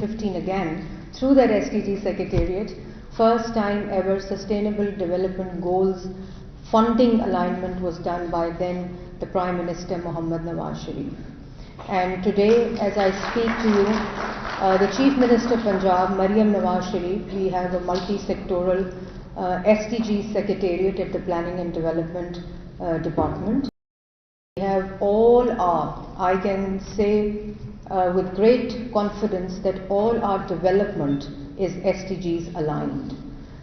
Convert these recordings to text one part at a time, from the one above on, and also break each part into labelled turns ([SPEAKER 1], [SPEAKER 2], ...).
[SPEAKER 1] 2015 again, through that SDG Secretariat, first time ever Sustainable Development Goals funding alignment was done by then the Prime Minister Mohammad Nawaz Sharif. And today, as I speak to you, the Chief Minister of Punjab, Maryam Sharif, we have a multi-sectoral SDG Secretariat at the Planning and Development Department. We have all our, I can say with great confidence that all our development is SDGs aligned.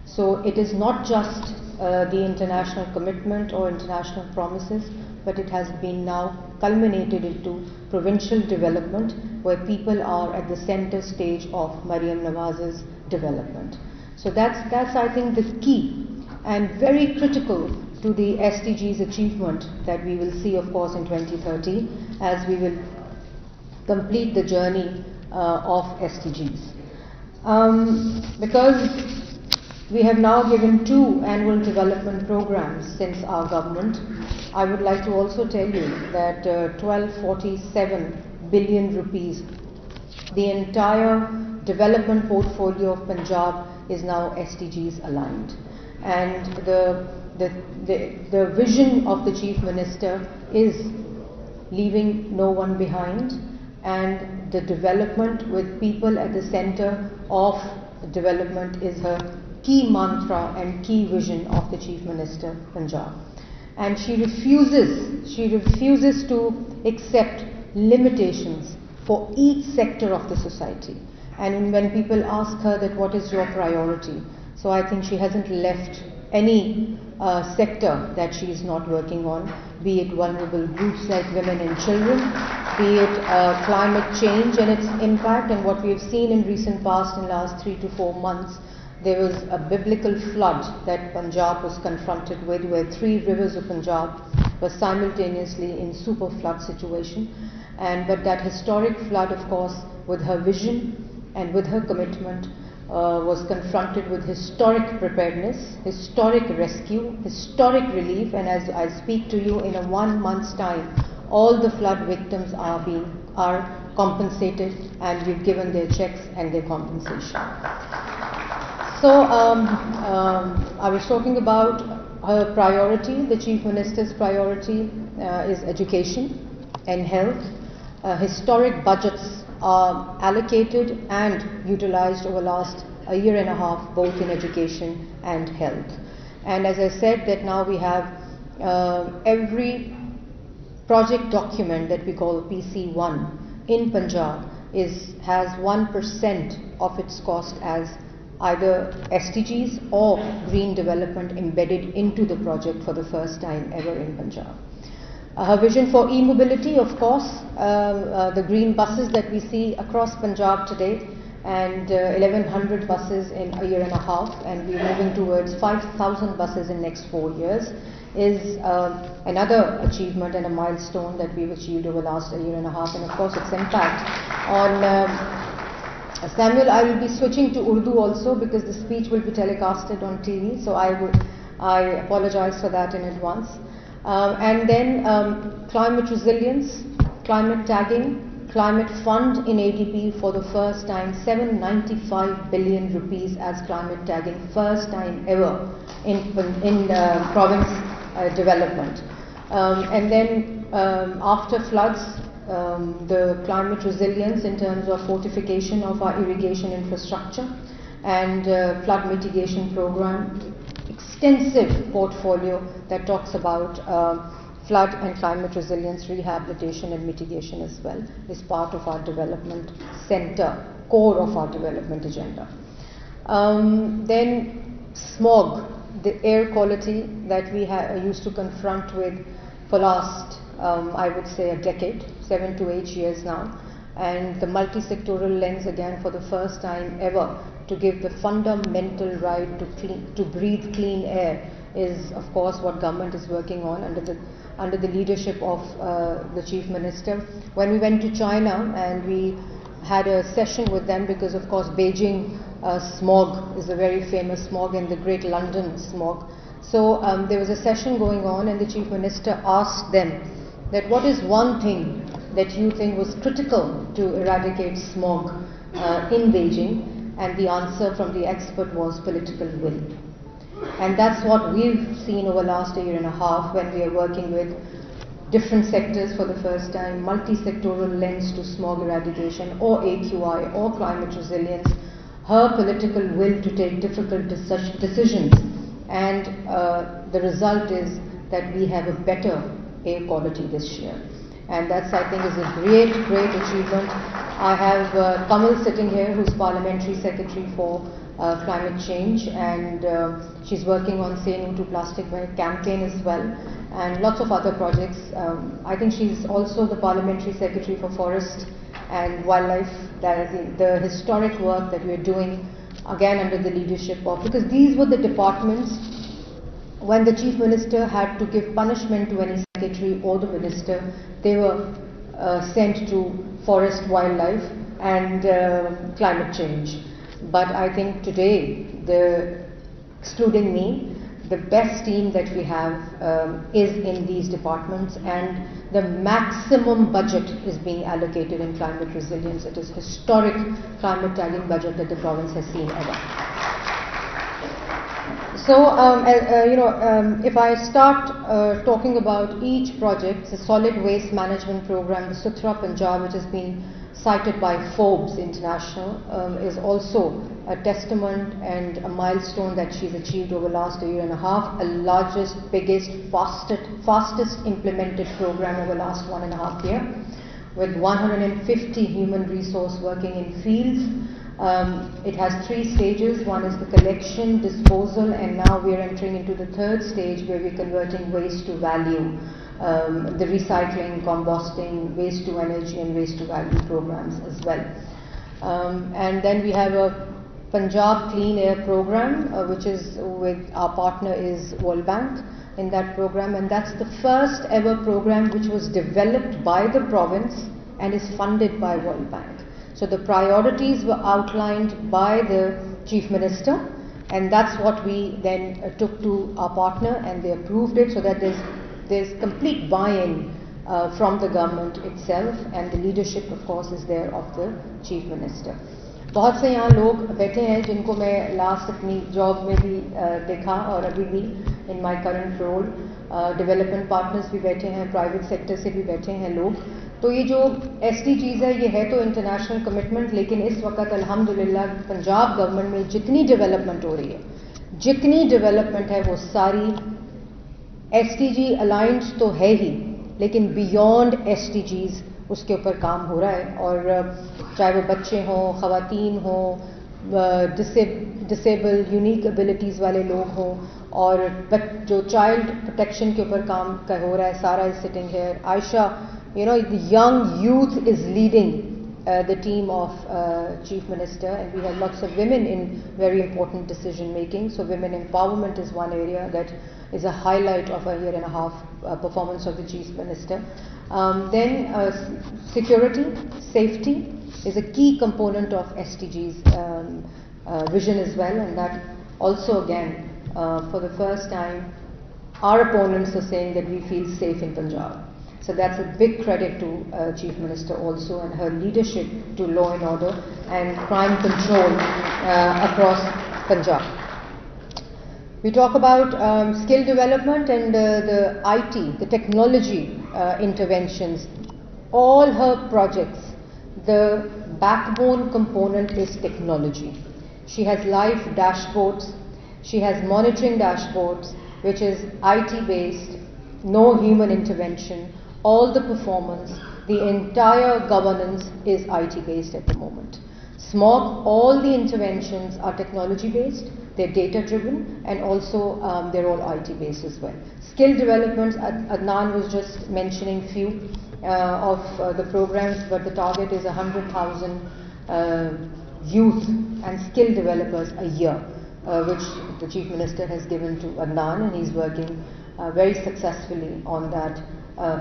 [SPEAKER 1] So it is not just the international commitment or international promises, but it has been now culminated into provincial development where people are at the center stage of Maryam Nawaz's development. So that's I think the key and very critical to the SDGs achievement that we will see, of course, in 2030 as we will complete the journey of SDGs. Because we have now given 2 annual development programs since our government, I would like to also tell you that 1247 billion rupees, the entire development portfolio of Punjab is now SDGs aligned. And the vision of the Chief Minister is leaving no one behind, and the development with people at the center of development is her key mantra and key vision of the Chief Minister Punjab. And she refuses to accept limitations for each sector of the society. And when people ask her that what is your priority, so I think she hasn't left any sector that she is not working on, be it vulnerable groups like women and children, be it climate change and its impact. And what we have seen in recent past, in last 3 to 4 months, there was a biblical flood that Punjab was confronted with, where 3 rivers of Punjab were simultaneously in super flood situation. But that historic flood, of course, with her vision and with her commitment, was confronted with historic preparedness, historic rescue, historic relief. And as I speak to you, in a 1 month's time, all the flood victims are compensated, and we've given their checks and their compensation. So I was talking about her priority. The Chief Minister's priority is education and health. Historic budgets are allocated and utilized over last a year and a half, both in education and health. And as I said, that now we have every project document that we call PC1 in Punjab has 1% of its cost as either SDGs or green development embedded into the project for the first time ever in Punjab. Her vision for e-mobility, of course, the green buses that we see across Punjab today, and 1100 buses in a year and a half, and we're moving towards 5,000 buses in next 4 years, is another achievement and a milestone that we've achieved over last a year and a half. And of course its impact on Samuel, I will be switching to Urdu also because the speech will be telecasted on TV, so I apologize for that in advance. And then climate resilience, climate tagging, climate fund in ADP for the first time, 795 billion rupees as climate tagging, first time ever in province development. And then after floods, the climate resilience in terms of fortification of our irrigation infrastructure and flood mitigation program, extensive portfolio that talks about flood and climate resilience, rehabilitation and mitigation as well, is part of our development center, core of our development agenda. Then smog, the air quality that we used to confront with for last, I would say, a decade, 7 to 8 years now, and the multi-sectoral lens again for the first time ever to give the fundamental right to breathe clean air is, of course, what government is working on under the leadership of the Chief Minister. When we went to China and we had a session with them, because of course Beijing smog is a very famous smog, and the Great London smog. So there was a session going on, and the Chief Minister asked them that what is one thing that you think was critical to eradicate smog in Beijing, and the answer from the expert was political will. And that's what we've seen over the last year and a half when we are working with different sectors for the first time, multi-sectoral lens to smog eradication or AQI or climate resilience, her political will to take difficult decisions, and the result is that we have a better air quality this year. And that's, I think, is a great, great achievement. I have Kamal sitting here, who's Parliamentary Secretary for Climate Change, and she's working on Say No to Plastic campaign as well, and lots of other projects. I think she's also the Parliamentary Secretary for Forest and Wildlife, that is the historic work that we're doing, again under the leadership of, because these were the departments when the Chief Minister had to give punishment to any secretary or the minister, they were sent to Forest, Wildlife and Climate Change. But I think today, excluding me, the best team that we have is in these departments, and the maximum budget is being allocated in climate resilience. It is historic climate tagging budget that the province has seen ever. So, if I start talking about each project, the solid waste management program, the Suthra Punjab, which has been cited by Forbes International, is also a testament and a milestone that she's achieved over the last year and a half, a largest, biggest, fastest implemented program over the last 1.5 years, with 150 human resource working in fields. It has 3 stages. One is the collection, disposal, and now we are entering into the 3rd stage where we're converting waste to value. The recycling, composting, waste to energy and waste to value programs as well. And then we have a Punjab Clean Air program, which is with our partner is World Bank in that program, and that's the first ever program which was developed by the province and is funded by World Bank. So the priorities were outlined by the Chief Minister, and that's what we then took to our partner, and they approved it, so that there's complete buy-in from the government itself, and the leadership of course is there of the Chief Minister. बहुत से यहाँ लोग बैठे हैं जिनको मैं last अपनी job में भी देखा और अभी भी in my current role, development partners भी बैठे हैं, प्राइवेट सेक्टर से भी बैठे हैं लोग. तो ये जो SDGs है, ये है तो इंटरनेशनल कमिटमेंट, लेकिन इस वक्त अल्हम्दुलिल्लाह पंजाब गवर्नमेंट में जितनी डेवलपमेंट हो रही है, जितनी डेवलपमेंट है वो सारी SDG अलाइंस तो है ही, लेकिन बियॉन्ड SDGs उसके ऊपर काम हो रहा है. और चाहे वो बच्चे हों, ख़वातीन हों, डिसेबल यूनिक एबिलिटीज़ वाले लोग हों, और जो चाइल्ड प्रोटेक्शन के ऊपर काम का हो रहा है, सारा is sitting here, Ayesha, the young youth is leading the team of Chief Minister, and we have lots of women in very important decision making. So women empowerment is one area that is a highlight of a year and a half performance of the Chief Minister. Then security, safety is a key component of SDG's vision as well, and that also again for the first time our opponents are saying that we feel safe in Punjab. So that's a big credit to Chief Minister also, and her leadership to law and order and crime control across Punjab. We talk about skill development and the IT, the technology interventions. All her projects, the backbone component is technology. She has live dashboards, she has monitoring dashboards, which is IT based, no human intervention. All the performance, the entire governance is IT based at the moment. SMOG, all the interventions are technology based, they're data driven, and also they're all IT based as well. Skill developments, Adnan was just mentioning few of the programs, but the target is 100,000 youth and skill developers a year, which the Chief Minister has given to Adnan, and he's working very successfully on that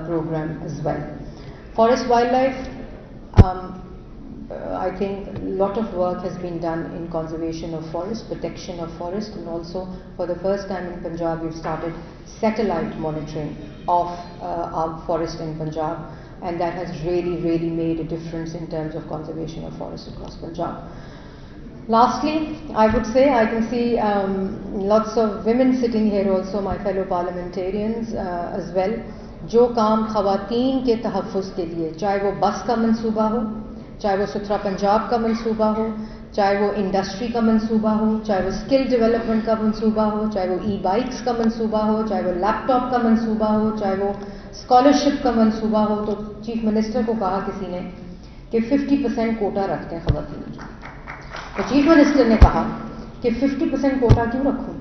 [SPEAKER 1] program as well. Forest wildlife, I think a lot of work has been done in conservation of forest, protection of forest, and also for the first time in Punjab we've started satellite monitoring of our forest in Punjab. and that has really made a difference in terms of conservation of forests across Punjab. Lastly, I would say I can see lots of women sitting here also, my fellow parliamentarians as well, जो काम ख़वातीन के तहफ़्फ़ुज़ के लिए, चाहे वो बस का मंसूबा हो, चाहे वो सुथरा पंजाब का मंसूबा हो, चाहे वो इंडस्ट्री का मंसूबा हो, चाहे वो स्किल डेवलपमेंट का मंसूबा हो, चाहे वो ई-बाइक्स का मंसूबा हो, चाहे वो लैपटॉप का मंसूबा हो, चाहे वो स्कॉलरशिप का मंसूबा हो, तो चीफ मिनिस्टर को कहा किसी ने कि 50% कोटा रखते हैं ख़वातीन की। तो चीफ मिनिस्टर ने कहा कि 50% कोटा क्यों रखूं?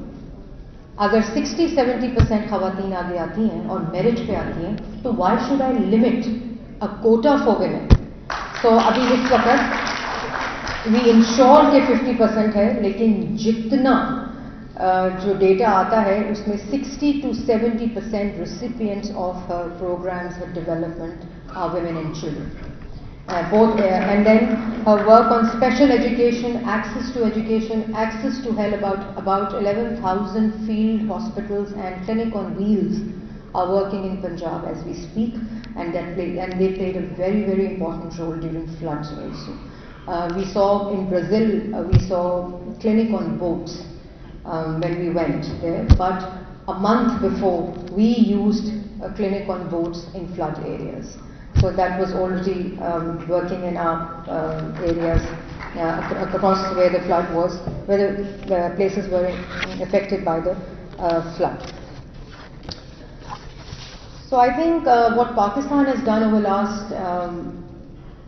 [SPEAKER 1] अगर 60-70% ख़वातीन आगे आती हैं और मेरिट पे आती हैं, तो why should I limit a quota for women? So अभी इस वक्त वी इंश्योर के 50% है, लेकिन जितना जो डेटा आता है उसमें 60-70% recipients of her programs, her development are women and children. And then her work on special education, access to health, about 11,000 field hospitals and clinic on wheels are working in Punjab as we speak, and they played a very important role during floods also. We saw in Brazil, we saw clinic on boats when we went there, but a month before we used a clinic on boats in flood areas. So that was already working in our areas across where the flood was, where the places were affected by the flood. So I think what Pakistan has done over the last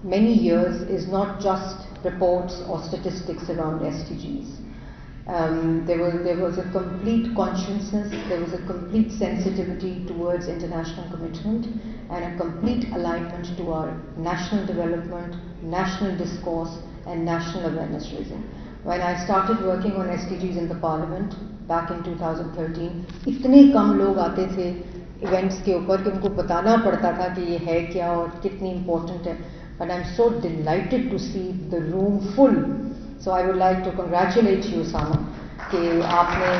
[SPEAKER 1] many years is not just reports or statistics around SDGs. There was a complete consciousness, there was a complete sensitivity towards international commitment, and a complete alignment to our national development, national discourse, and national awareness raising. When I started working on SDGs in the Parliament back in 2013, इतने कम लोग आते थे events के ऊपर कि उनको बताना पड़ता था कि ये है क्या और कितनी important है. But I'm so delighted to see the room full. So I would like to congratulate you, Osama, कि आपने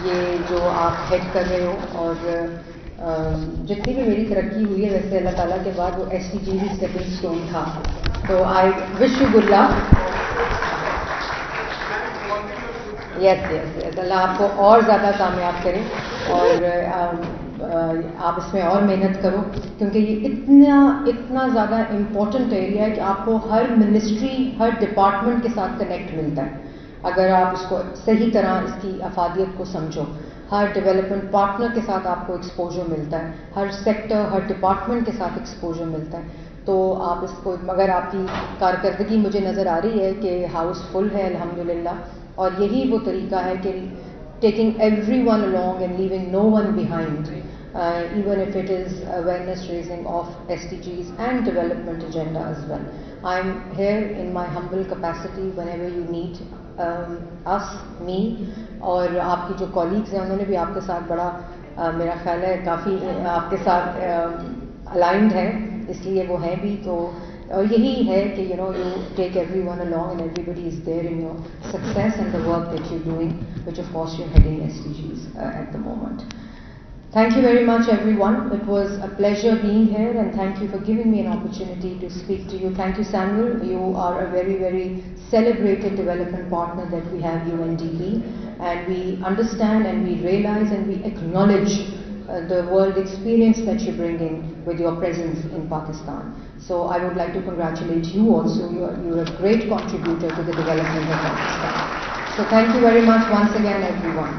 [SPEAKER 1] ये जो आप हेड कर रहे हो, और जितनी भी मेरी तरक्की हुई है वैसे अल्लाह ताला के बाद वो SDG ही स्टेपिंग स्टोन था. तो I wish you good luck. Yes. अल्लाह आपको और ज़्यादा कामयाब करे और आप इसमें और मेहनत करो, क्योंकि ये इतना ज़्यादा इम्पोर्टेंट एरिया है कि आपको हर मिनिस्ट्री, हर डिपार्टमेंट के साथ कनेक्ट मिलता है अगर आप इसको सही तरह इसकी अफादियत को समझो. हर डेवलपमेंट पार्टनर के साथ आपको एक्सपोजर मिलता है, हर सेक्टर, हर डिपार्टमेंट के साथ एक्सपोजर मिलता है. तो आप इसको, मगर आपकी कारकर्दगी मुझे नज़र आ रही है कि हाउस फुल है अल्हम्दुलिल्लाह, और यही वो तरीका है कि taking everyone along and leaving no one behind, even if it is awareness raising of SDGs and development agenda as well. I'm here in my humble capacity whenever you need us, me, और आपकी जो colleagues हैं उन्होंने भी आपके साथ बड़ा मेरा ख्याल है काफ़ी आपके साथ aligned है, इसलिए वो हैं भी. तो और यही है कि you take everyone along and everybody is there in your success and the work that you're doing, which of course you're heading SDGs at the moment. Thank you very much everyone. It was a pleasure being here, and thank you for giving me an opportunity to speak to you. Thank you, Samuel. You are a very celebrated development partner that we have, UNDP, and we understand and we realize and we acknowledge the world experience that you bring in with your presence in Pakistan. So I would like to congratulate you also. You're a great contributor to the development of Pakistan. So thank you very much once again everyone.